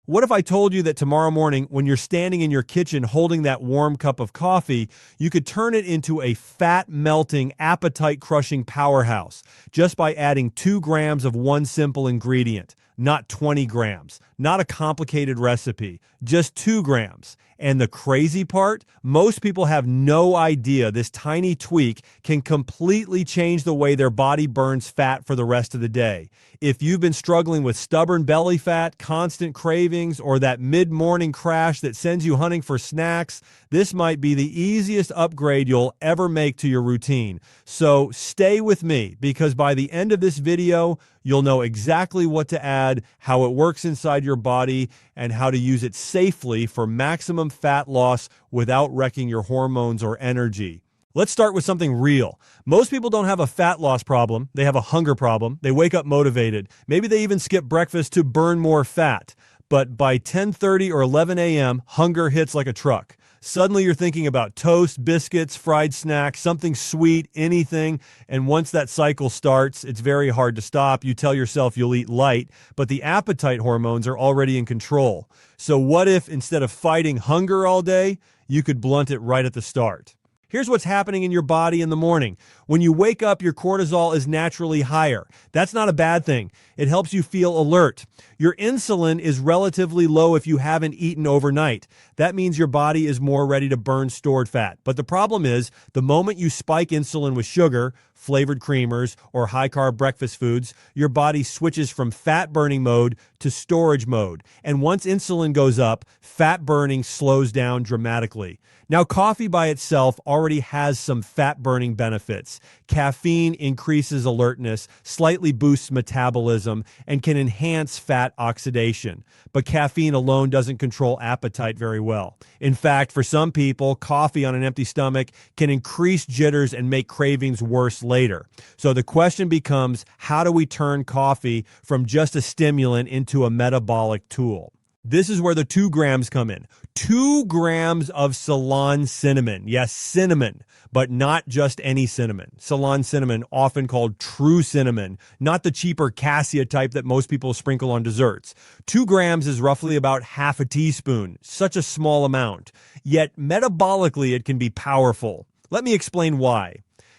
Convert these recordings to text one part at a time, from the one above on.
What if I told you that tomorrow morning, when you're standing in your kitchen holding that warm cup of coffee, you could turn it into a fat-melting, appetite-crushing powerhouse just by adding 2 grams of one simple ingredient, not 20 grams, not a complicated recipe, just 2 grams. And the crazy part, most people have no idea this tiny tweak can completely change the way their body burns fat for the rest of the day. If you've been struggling with stubborn belly fat, constant cravings, or that mid-morning crash that sends you hunting for snacks, this might be the easiest upgrade you'll ever make to your routine. So stay with me, because by the end of this video, you'll know exactly what to add, how it works inside your body, and how to use it safely for maximum fat loss without wrecking your hormones or energy. Let's start with something real. Most people don't have a fat loss problem. They have a hunger problem. They wake up motivated. Maybe they even skip breakfast to burn more fat. But by 10:30 or 11 a.m., hunger hits like a truck. Suddenly you're thinking about toast, biscuits, fried snacks, something sweet, anything. And once that cycle starts, it's very hard to stop. You tell yourself you'll eat light, but the appetite hormones are already in control. So what if instead of fighting hunger all day, you could blunt it right at the start? Here's what's happening in your body in the morning. When you wake up, your cortisol is naturally higher. That's not a bad thing. It helps you feel alert. Your insulin is relatively low if you haven't eaten overnight. That means your body is more ready to burn stored fat. But the problem is, the moment you spike insulin with sugar, flavored creamers, or high-carb breakfast foods, your body switches from fat-burning mode to storage mode. And once insulin goes up, fat burning slows down dramatically. Now, coffee by itself already has some fat-burning benefits. Caffeine increases alertness, slightly boosts metabolism, and can enhance fat oxidation. But caffeine alone doesn't control appetite very well. In fact, for some people, coffee on an empty stomach can increase jitters and make cravings worse later. So the question becomes, how do we turn coffee from just a stimulant into a metabolic tool? This is where the 2 grams come in. 2 grams of Ceylon cinnamon. Yes, cinnamon, but not just any cinnamon. Ceylon cinnamon, often called true cinnamon, not the cheaper cassia type that most people sprinkle on desserts. 2 grams is roughly about half a teaspoon, such a small amount. Yet metabolically, it can be powerful. Let me explain why.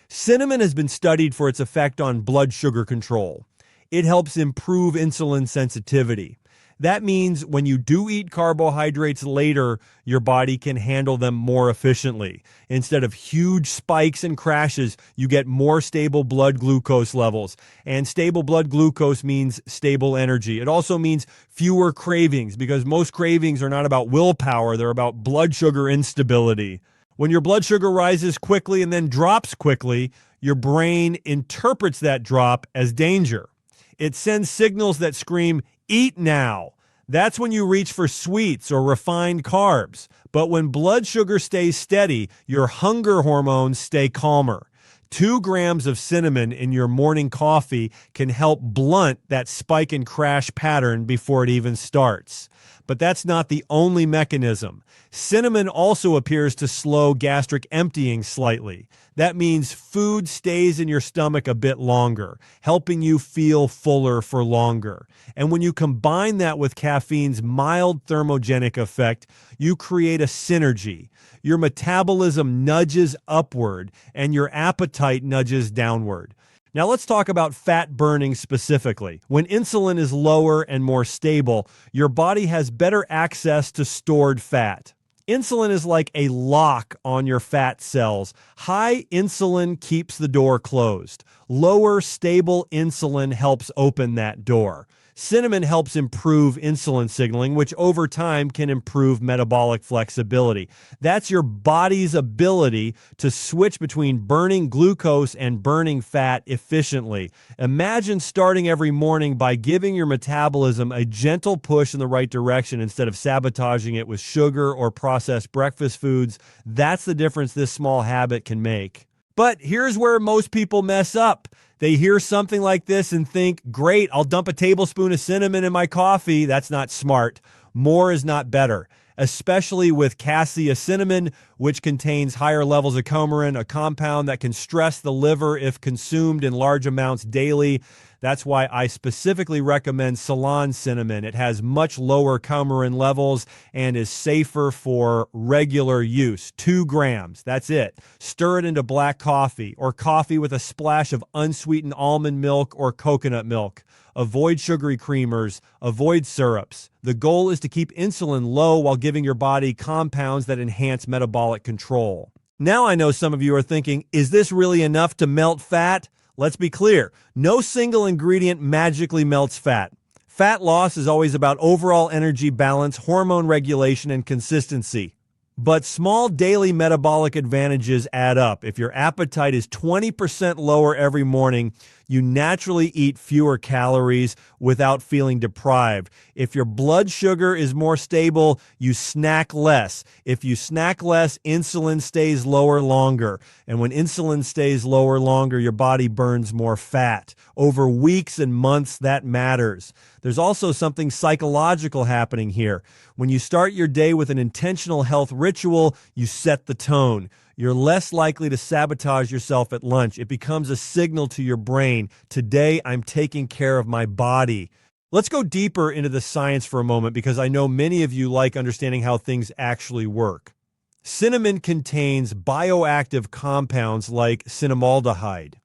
Cinnamon has been studied for its effect on blood sugar control. It helps improve insulin sensitivity. That means when you do eat carbohydrates later, your body can handle them more efficiently. Instead of huge spikes and crashes, you get more stable blood glucose levels. And stable blood glucose means stable energy. It also means fewer cravings, because most cravings are not about willpower, they're about blood sugar instability. When your blood sugar rises quickly and then drops quickly, your brain interprets that drop as danger. It sends signals that scream, "Eat now." That's when you reach for sweets or refined carbs. But when blood sugar stays steady, your hunger hormones stay calmer. 2 grams of cinnamon in your morning coffee can help blunt that spike and crash pattern before it even starts. But that's not the only mechanism. Cinnamon also appears to slow gastric emptying slightly. That means food stays in your stomach a bit longer, helping you feel fuller for longer. And when you combine that with caffeine's mild thermogenic effect, you create a synergy. Your metabolism nudges upward and your appetite nudges downward. Now let's talk about fat burning specifically. When insulin is lower and more stable, your body has better access to stored fat. Insulin is like a lock on your fat cells. High insulin keeps the door closed. Lower, stable insulin helps open that door. Cinnamon helps improve insulin signaling, which over time can improve metabolic flexibility. That's your body's ability to switch between burning glucose and burning fat efficiently. Imagine starting every morning by giving your metabolism a gentle push in the right direction instead of sabotaging it with sugar or processed breakfast foods. That's the difference this small habit can make. But here's where most people mess up. They hear something like this and think, great, I'll dump a tablespoon of cinnamon in my coffee. That's not smart. More is not better. especially with cassia cinnamon, which contains higher levels of coumarin, a compound that can stress the liver if consumed in large amounts daily. That's why I specifically recommend Ceylon cinnamon. It has much lower coumarin levels and is safer for regular use. 2 grams, that's it. Stir it into black coffee or coffee with a splash of unsweetened almond milk or coconut milk. Avoid sugary creamers, avoid syrups. The goal is to keep insulin low while giving your body compounds that enhance metabolic control. Now I know some of you are thinking, is this really enough to melt fat? Let's be clear. No single ingredient magically melts fat. Fat loss is always about overall energy balance, hormone regulation, and consistency. But small daily metabolic advantages add up. If your appetite is 20% lower every morning, you naturally eat fewer calories without feeling deprived. If your blood sugar is more stable, you snack less. If you snack less, insulin stays lower longer. And when insulin stays lower longer, your body burns more fat. Over weeks and months, that matters. There's also something psychological happening here. When you start your day with an intentional health ritual, you set the tone. You're less likely to sabotage yourself at lunch. It becomes a signal to your brain, today I'm taking care of my body. Let's go deeper into the science for a moment because I know many of you like understanding how things actually work. Cinnamon contains bioactive compounds like cinnamaldehyde.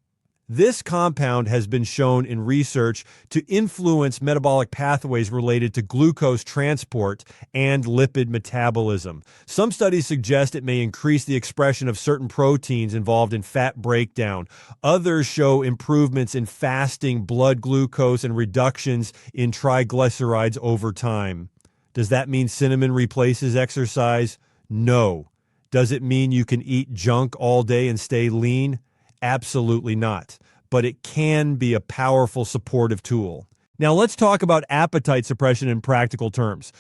This compound has been shown in research to influence metabolic pathways related to glucose transport and lipid metabolism. Some studies suggest it may increase the expression of certain proteins involved in fat breakdown. Others show improvements in fasting blood glucose and reductions in triglycerides over time. Does that mean cinnamon replaces exercise? No. Does it mean you can eat junk all day and stay lean? Absolutely not, but it can be a powerful supportive tool. Now let's talk about appetite suppression in practical terms.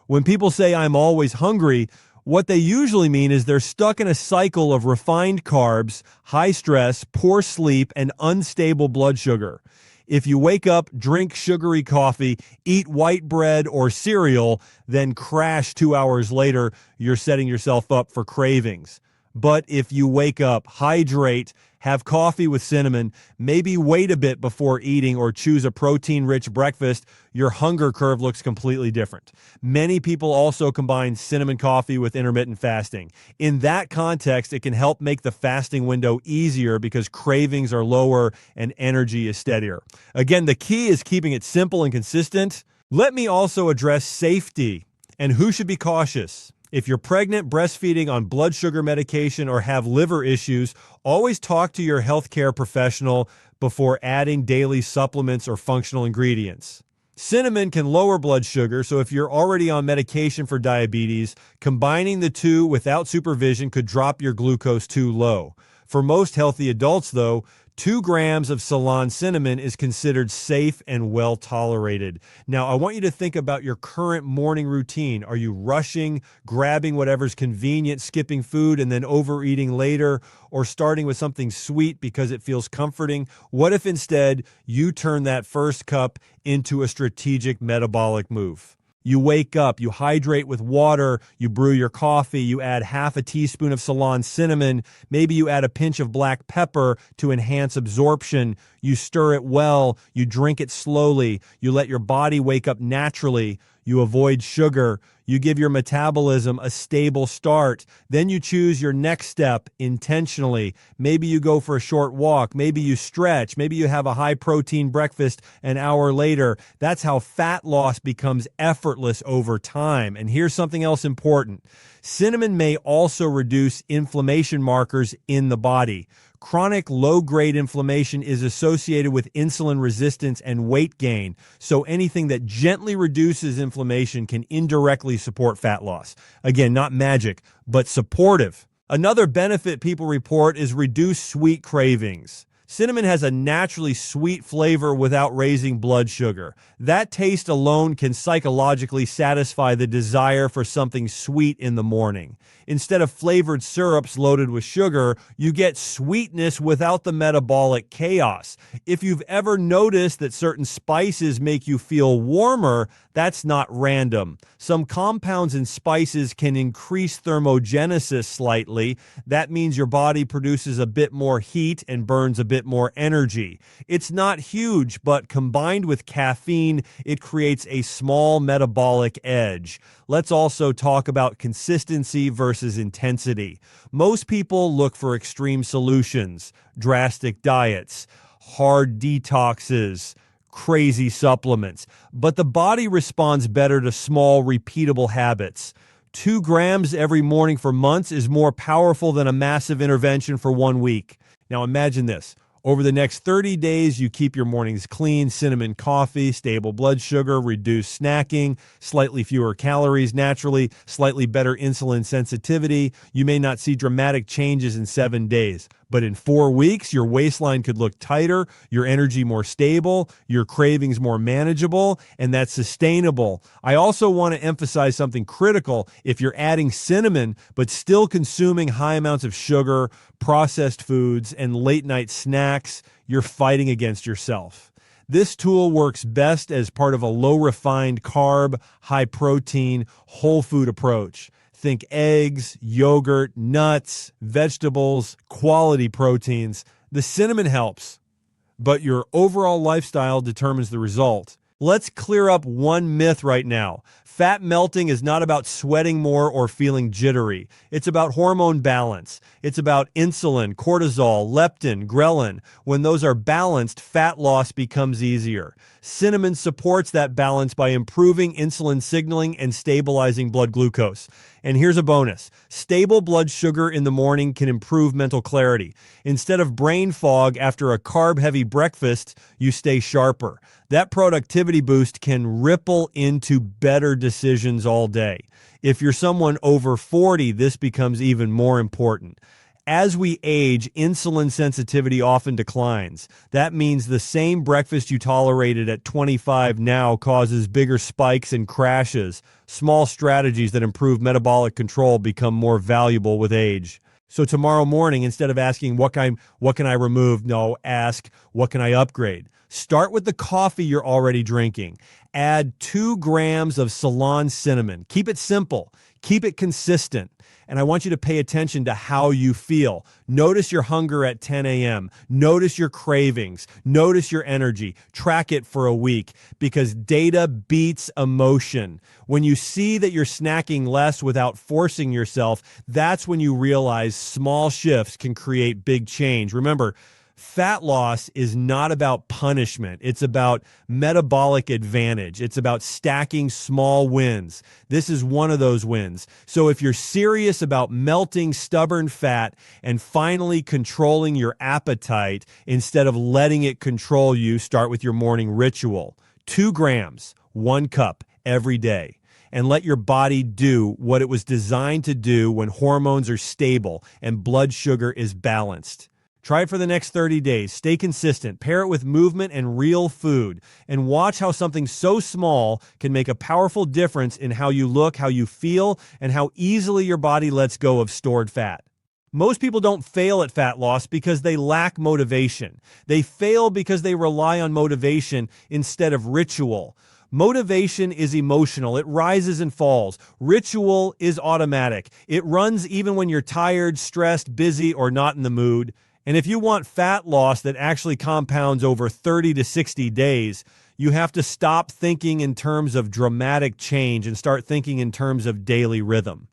When people say I'm always hungry, what they usually mean is they're stuck in a cycle of refined carbs, high stress, poor sleep, and unstable blood sugar. If you wake up, drink sugary coffee, eat white bread or cereal, then crash 2 hours later, you're setting yourself up for cravings. But if you wake up, hydrate, have coffee with cinnamon, maybe wait a bit before eating or choose a protein-rich breakfast, your hunger curve looks completely different. Many people also combine cinnamon coffee with intermittent fasting. In that context, it can help make the fasting window easier because cravings are lower and energy is steadier. Again, the key is keeping it simple and consistent. Let me also address safety and who should be cautious. If you're pregnant, breastfeeding, on blood sugar medication, or have liver issues, always talk to your healthcare professional before adding daily supplements or functional ingredients. Cinnamon can lower blood sugar, so if you're already on medication for diabetes, combining the two without supervision could drop your glucose too low. For most healthy adults, though, 2 grams of Ceylon cinnamon is considered safe and well tolerated. Now, I want you to think about your current morning routine. Are you rushing, grabbing whatever's convenient, skipping food, and then overeating later, or starting with something sweet because it feels comforting? What if instead you turn that first cup into a strategic metabolic move? You wake up, you hydrate with water, you brew your coffee, you add half a teaspoon of Ceylon cinnamon, maybe you add a pinch of black pepper to enhance absorption, you stir it well, you drink it slowly, you let your body wake up naturally, you avoid sugar, you give your metabolism a stable start, then you choose your next step intentionally. Maybe you go for a short walk, maybe you stretch, maybe you have a high protein breakfast an hour later. That's how fat loss becomes effortless over time. And here's something else important. Cinnamon may also reduce inflammation markers in the body. Chronic low-grade inflammation is associated with insulin resistance and weight gain, so anything that gently reduces inflammation can indirectly support fat loss. Again, not magic, but supportive. Another benefit people report is reduced sweet cravings. Cinnamon has a naturally sweet flavor without raising blood sugar. That taste alone can psychologically satisfy the desire for something sweet in the morning. Instead of flavored syrups loaded with sugar, you get sweetness without the metabolic chaos. If you've ever noticed that certain spices make you feel warmer, that's not random. Some compounds in spices can increase thermogenesis slightly. That means your body produces a bit more heat and burns a bit more energy. It's not huge, but combined with caffeine, it creates a small metabolic edge. Let's also talk about consistency versus intensity. Most people look for extreme solutions, drastic diets, hard detoxes, crazy supplements, but the body responds better to small, repeatable habits. 2 grams every morning for months is more powerful than a massive intervention for 1 week. Now imagine this. Over the next 30 days, you keep your mornings clean, cinnamon coffee, stable blood sugar, reduced snacking, slightly fewer calories naturally, slightly better insulin sensitivity. You may not see dramatic changes in 7 days, but in 4 weeks, your waistline could look tighter, your energy more stable, your cravings more manageable, and that's sustainable. I also want to emphasize something critical. If you're adding cinnamon, but still consuming high amounts of sugar, processed foods, and late night snacks, you're fighting against yourself. This tool works best as part of a low refined carb, high protein, whole food approach. Think eggs, yogurt, nuts, vegetables, quality proteins. The cinnamon helps, but your overall lifestyle determines the result. Let's clear up one myth right now. Fat melting is not about sweating more or feeling jittery. It's about hormone balance. It's about insulin, cortisol, leptin, ghrelin. When those are balanced, fat loss becomes easier. Cinnamon supports that balance by improving insulin signaling and stabilizing blood glucose. And here's a bonus. Stable blood sugar in the morning can improve mental clarity. Instead of brain fog after a carb-heavy breakfast, you stay sharper. That productivity boost can ripple into better decisions all day. If you're someone over 40, this becomes even more important. As we age, insulin sensitivity often declines. That means the same breakfast you tolerated at 25 now causes bigger spikes and crashes. Small strategies that improve metabolic control become more valuable with age. So tomorrow morning, instead of asking, what can I remove? No, ask, what can I upgrade? Start with the coffee you're already drinking. Add 2 grams of Ceylon cinnamon. Keep it simple. Keep it consistent. And I want you to pay attention to how you feel. Notice your hunger at 10 a.m. Notice your cravings. Notice your energy. Track it for a week because data beats emotion. When you see that you're snacking less without forcing yourself, that's when you realize small shifts can create big change. Remember, fat loss is not about punishment. It's about metabolic advantage. It's about stacking small wins. This is one of those wins. So if you're serious about melting stubborn fat and finally controlling your appetite instead of letting it control you, start with your morning ritual. 2 grams, 1 cup every day. And let your body do what it was designed to do when hormones are stable and blood sugar is balanced. Try it for the next 30 days. Stay consistent. Pair it with movement and real food. And watch how something so small can make a powerful difference in how you look, how you feel, and how easily your body lets go of stored fat. Most people don't fail at fat loss because they lack motivation. They fail because they rely on motivation instead of ritual. Motivation is emotional. It rises and falls. Ritual is automatic. It runs even when you're tired, stressed, busy, or not in the mood. And if you want fat loss that actually compounds over 30 to 60 days, you have to stop thinking in terms of dramatic change and start thinking in terms of daily rhythm.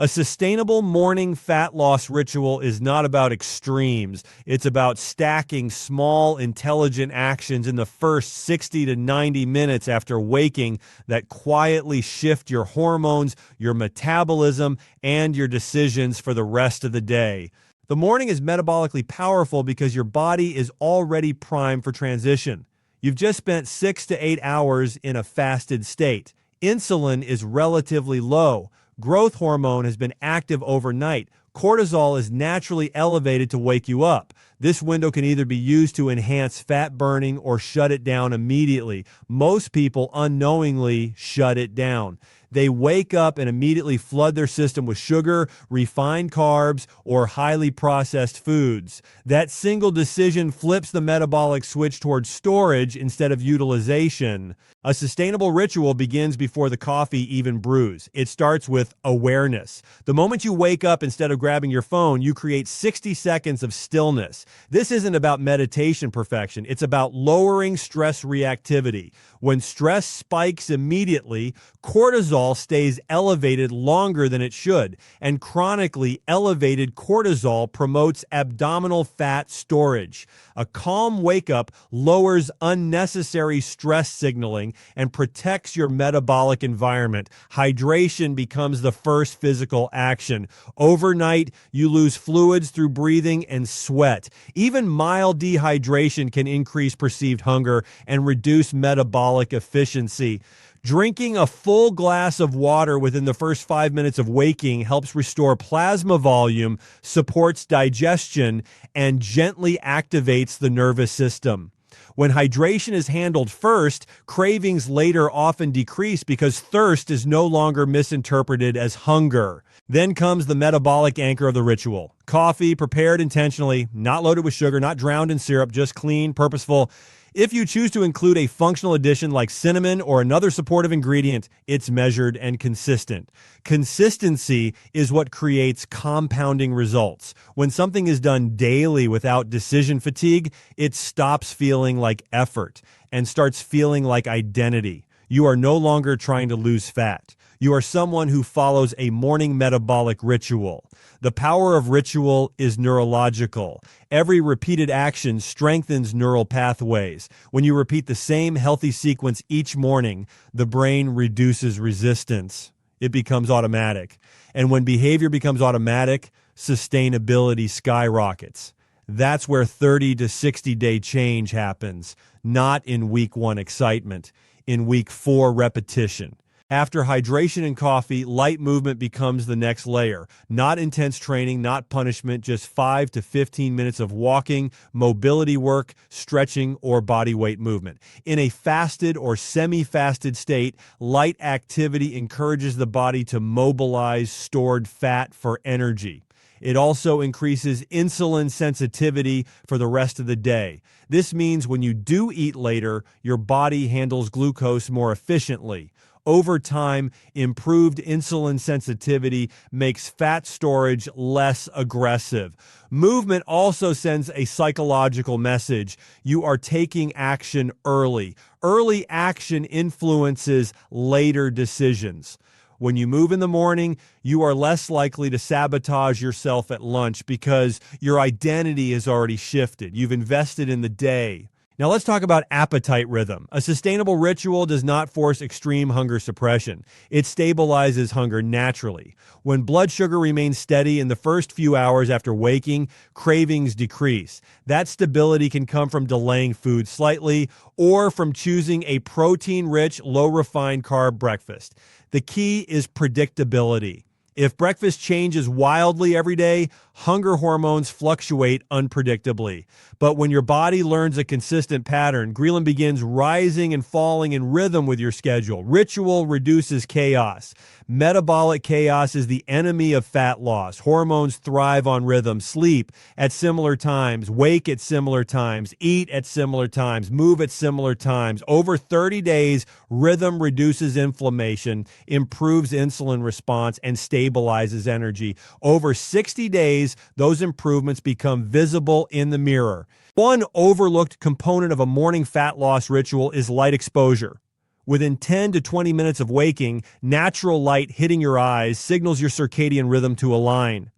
A sustainable morning fat loss ritual is not about extremes. It's about stacking small, intelligent actions in the first 60 to 90 minutes after waking that quietly shift your hormones, your metabolism, and your decisions for the rest of the day. The morning is metabolically powerful because your body is already primed for transition. You've just spent 6 to 8 hours in a fasted state. Insulin is relatively low. Growth hormone has been active overnight. cortisol is naturally elevated to wake you up. This window can either be used to enhance fat burning or shut it down immediately. Most people unknowingly shut it down. They wake up and immediately flood their system with sugar, refined carbs, or highly processed foods. That single decision flips the metabolic switch towards storage instead of utilization. A sustainable ritual begins before the coffee even brews. It starts with awareness. The moment you wake up, instead of grabbing your phone, you create 60 seconds of stillness. This isn't about meditation perfection. It's about lowering stress reactivity. When stress spikes immediately, cortisol stays elevated longer than it should, and chronically elevated cortisol promotes abdominal fat storage. A calm wake-up lowers unnecessary stress signaling and protects your metabolic environment. Hydration becomes the first physical action. Overnight, you lose fluids through breathing and sweat. Even mild dehydration can increase perceived hunger and reduce metabolic efficiency. Drinking a full glass of water within the first 5 minutes of waking helps restore plasma volume, supports digestion, and gently activates the nervous system. When hydration is handled first, cravings later often decrease because thirst is no longer misinterpreted as hunger. Then comes the metabolic anchor of the ritual. Coffee prepared intentionally, not loaded with sugar, not drowned in syrup, just clean, purposeful. If you choose to include a functional addition like cinnamon or another supportive ingredient, it's measured and consistent. Consistency is what creates compounding results. When something is done daily without decision fatigue, it stops feeling like effort and starts feeling like identity. You are no longer trying to lose fat. You are someone who follows a morning metabolic ritual. The power of ritual is neurological. Every repeated action strengthens neural pathways. When you repeat the same healthy sequence each morning, the brain reduces resistance. It becomes automatic. And when behavior becomes automatic, sustainability skyrockets. That's where 30 to 60-day change happens, not in week 1 excitement, in week 4 repetition. After hydration and coffee, light movement becomes the next layer. Not intense training, not punishment, just 5 to 15 minutes of walking, mobility work, stretching, or body weight movement. In a fasted or semi-fasted state, light activity encourages the body to mobilize stored fat for energy. It also increases insulin sensitivity for the rest of the day. This means when you do eat later, your body handles glucose more efficiently. Over time, improved insulin sensitivity makes fat storage less aggressive. Movement also sends a psychological message. You are taking action early. Early action influences later decisions. When you move in the morning, you are less likely to sabotage yourself at lunch because your identity has already shifted. You've invested in the day. Now let's talk about appetite rhythm. A sustainable ritual does not force extreme hunger suppression. It stabilizes hunger naturally. When blood sugar remains steady in the first few hours after waking, cravings decrease. That stability can come from delaying food slightly or from choosing a protein-rich, low-refined carb breakfast. The key is predictability. If breakfast changes wildly every day, hunger hormones fluctuate unpredictably. But when your body learns a consistent pattern, ghrelin begins rising and falling in rhythm with your schedule. Ritual reduces chaos. Metabolic chaos is the enemy of fat loss. Hormones thrive on rhythm. Sleep at similar times, wake at similar times, eat at similar times, move at similar times. Over 30 days, rhythm reduces inflammation, improves insulin response, and stabilizes energy. Over 60 days, those improvements become visible in the mirror. One overlooked component of a morning fat loss ritual is light exposure. Within 10 to 20 minutes of waking, natural light hitting your eyes signals your circadian rhythm to align.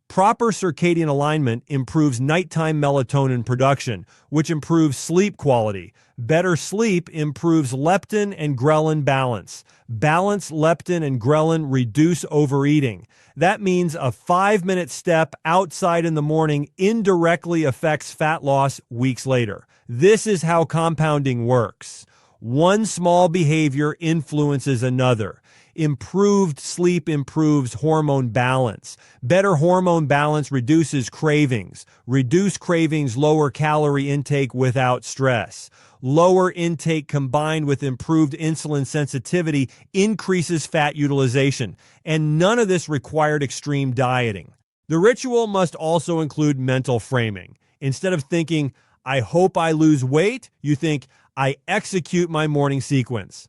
Proper circadian alignment improves nighttime melatonin production, which improves sleep quality. Better sleep improves leptin and ghrelin balance. Balanced leptin and ghrelin reduce overeating. That means a 5-minute step outside in the morning indirectly affects fat loss weeks later. This is how compounding works. One small behavior influences another. Improved sleep improves hormone balance. Better hormone balance reduces cravings. Reduced cravings lower calorie intake without stress. Lower intake combined with improved insulin sensitivity increases fat utilization. And none of this required extreme dieting. The ritual must also include mental framing. Instead of thinking, I hope I lose weight, you think, I execute my morning sequence.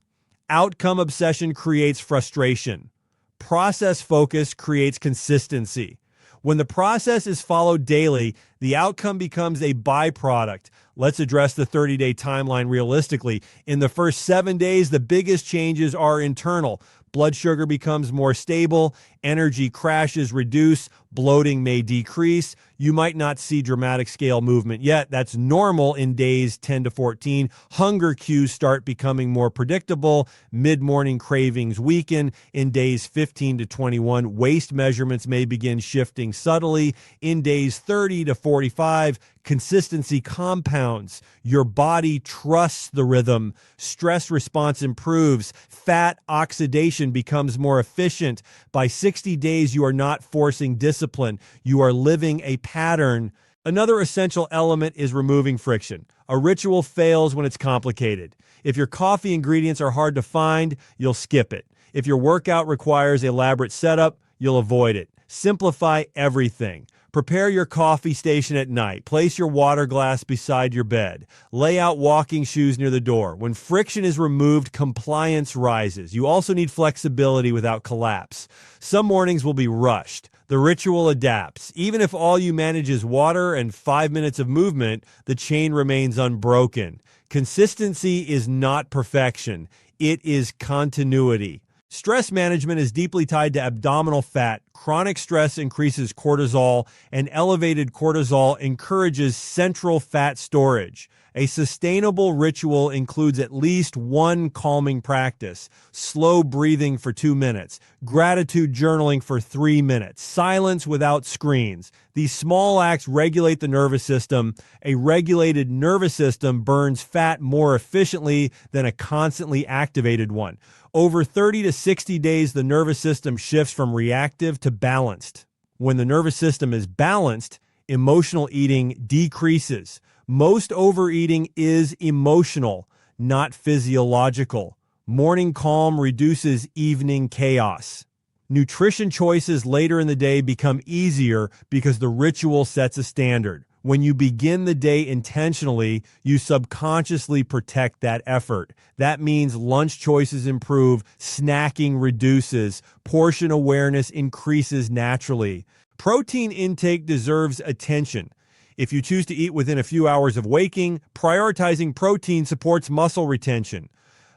Outcome obsession creates frustration. Process focus creates consistency. When the process is followed daily, the outcome becomes a byproduct. Let's address the 30-day timeline realistically. In the first 7 days, the biggest changes are internal. Blood sugar becomes more stable, energy crashes reduce, bloating may decrease. You might not see dramatic scale movement yet. That's normal in days 10 to 14. Hunger cues start becoming more predictable. Mid-morning cravings weaken. In days 15 to 21, waist measurements may begin shifting subtly. In days 30 to 45, consistency compounds. Your body trusts the rhythm. Stress response improves. Fat oxidation becomes more efficient. By 60 days, you are not forcing discipline. You are living a pattern. Another essential element is removing friction. A ritual fails when it's complicated. If your coffee ingredients are hard to find, you'll skip it. If your workout requires elaborate setup, you'll avoid it. Simplify everything. Prepare your coffee station at night. Place your water glass beside your bed. Lay out walking shoes near the door. When friction is removed, compliance rises. You also need flexibility without collapse. Some mornings will be rushed. The ritual adapts. Even if all you manage is water and 5 minutes of movement, the chain remains unbroken. Consistency is not perfection. It is continuity. Stress management is deeply tied to abdominal fat. Chronic stress increases cortisol, and elevated cortisol encourages central fat storage. A sustainable ritual includes at least one calming practice, slow breathing for 2 minutes, gratitude journaling for 3 minutes, silence without screens. These small acts regulate the nervous system. A regulated nervous system burns fat more efficiently than a constantly activated one. Over 30 to 60 days, the nervous system shifts from reactive to balanced. When the nervous system is balanced, emotional eating decreases. Most overeating is emotional, not physiological. Morning calm reduces evening chaos. Nutrition choices later in the day become easier because the ritual sets a standard. When you begin the day intentionally, you subconsciously protect that effort. That means lunch choices improve, snacking reduces, portion awareness increases naturally. Protein intake deserves attention. If you choose to eat within a few hours of waking, prioritizing protein supports muscle retention.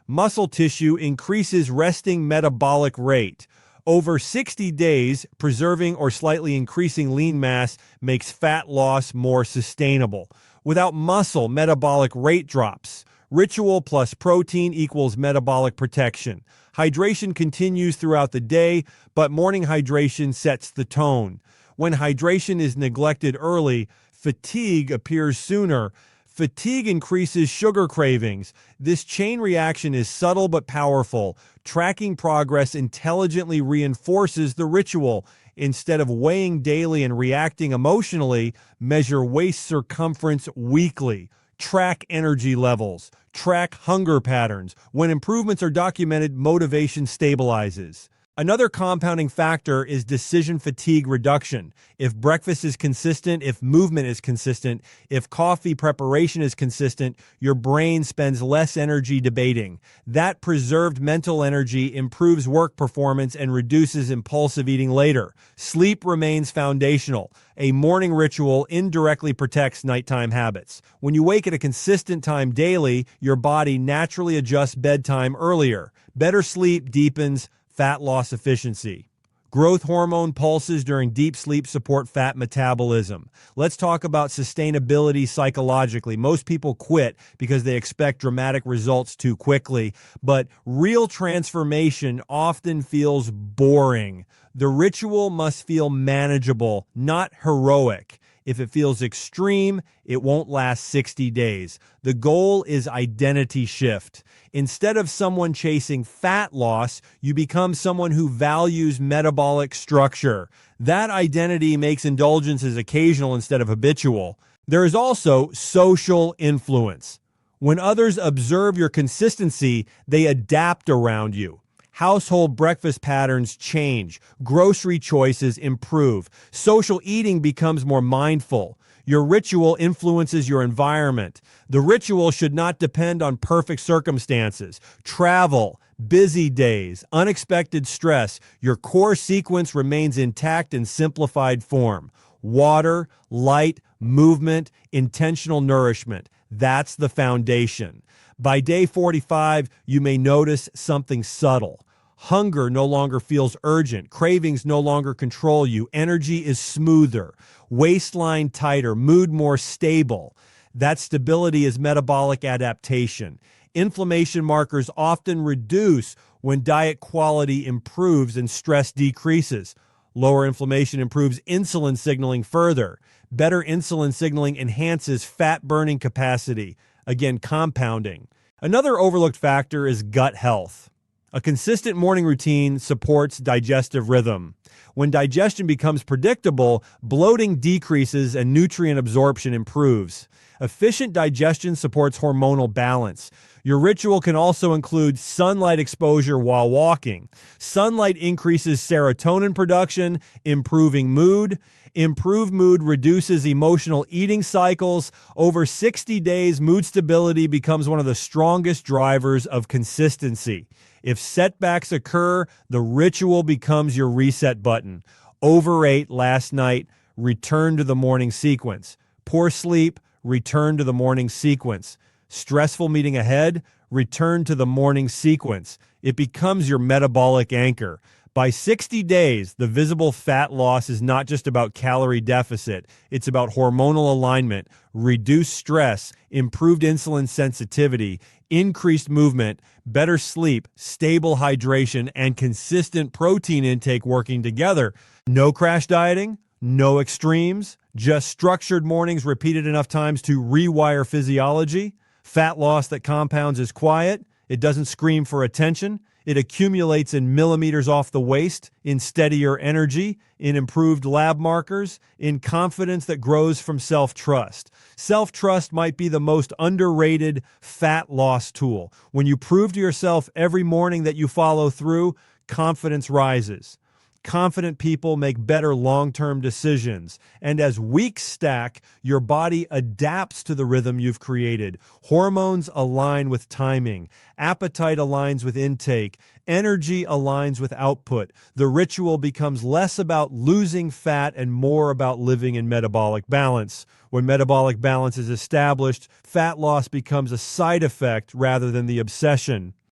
Muscle tissue increases resting metabolic rate. Over 60 days, preserving or slightly increasing lean mass makes fat loss more sustainable. Without muscle, metabolic rate drops. Ritual plus protein equals metabolic protection. Hydration continues throughout the day, but morning hydration sets the tone. When hydration is neglected early, fatigue appears sooner. Fatigue increases sugar cravings. This chain reaction is subtle but powerful. Tracking progress intelligently reinforces the ritual. Instead of weighing daily and reacting emotionally, measure waist circumference weekly. Track energy levels. Track hunger patterns. When improvements are documented, motivation stabilizes. Another compounding factor is decision fatigue reduction. If breakfast is consistent, if movement is consistent, if coffee preparation is consistent, your brain spends less energy debating. That preserved mental energy improves work performance and reduces impulsive eating later. Sleep remains foundational. A morning ritual indirectly protects nighttime habits. When you wake at a consistent time daily, your body naturally adjusts bedtime earlier. Better sleep deepens fat loss efficiency. Growth hormone pulses during deep sleep support fat metabolism. Let's talk about sustainability psychologically. Most people quit because they expect dramatic results too quickly, but real transformation often feels boring. The ritual must feel manageable, not heroic. If it feels extreme, it won't last 60 days. The goal is identity shift. Instead of someone chasing fat loss, you become someone who values metabolic structure. That identity makes indulgences occasional instead of habitual. There is also social influence. When others observe your consistency, they adapt around you. Household breakfast patterns change. Grocery choices improve. Social eating becomes more mindful. Your ritual influences your environment. The ritual should not depend on perfect circumstances. Travel, busy days, unexpected stress. Your core sequence remains intact in simplified form. Water, light, movement, intentional nourishment. That's the foundation. By day 45, you may notice something subtle. Hunger no longer feels urgent. Cravings no longer control you. Energy is smoother. Waistline tighter. Mood more stable. That stability is metabolic adaptation. Inflammation markers often reduce when diet quality improves and stress decreases. Lower inflammation improves insulin signaling further. Better insulin signaling enhances fat burning capacity. Again, compounding. Another overlooked factor is gut health. A consistent morning routine supports digestive rhythm. When digestion becomes predictable, bloating decreases and nutrient absorption improves. Efficient digestion supports hormonal balance. Your ritual can also include sunlight exposure while walking. Sunlight increases serotonin production, improving mood. Improved mood reduces emotional eating cycles. Over 60 days, mood stability becomes one of the strongest drivers of consistency. If setbacks occur, the ritual becomes your reset button. Overate last night, return to the morning sequence. Poor sleep, return to the morning sequence. Stressful meeting ahead, return to the morning sequence. It becomes your metabolic anchor. By 60 days, the visible fat loss is not just about calorie deficit. It's about hormonal alignment, reduced stress, improved insulin sensitivity, increased movement, better sleep, stable hydration, and consistent protein intake working together. No crash dieting, no extremes, just structured mornings repeated enough times to rewire physiology. Fat loss that compounds is quiet. It doesn't scream for attention. It accumulates in millimeters off the waist, in steadier energy, in improved lab markers, in confidence that grows from self-trust. Self-trust might be the most underrated fat loss tool. When you prove to yourself every morning that you follow through, confidence rises. Confident people make better long-term decisions. And as weeks stack, your body adapts to the rhythm you've created. Hormones align with timing. Appetite aligns with intake. Energy aligns with output. The ritual becomes less about losing fat and more about living in metabolic balance. When metabolic balance is established, fat loss becomes a side effect rather than the obsession.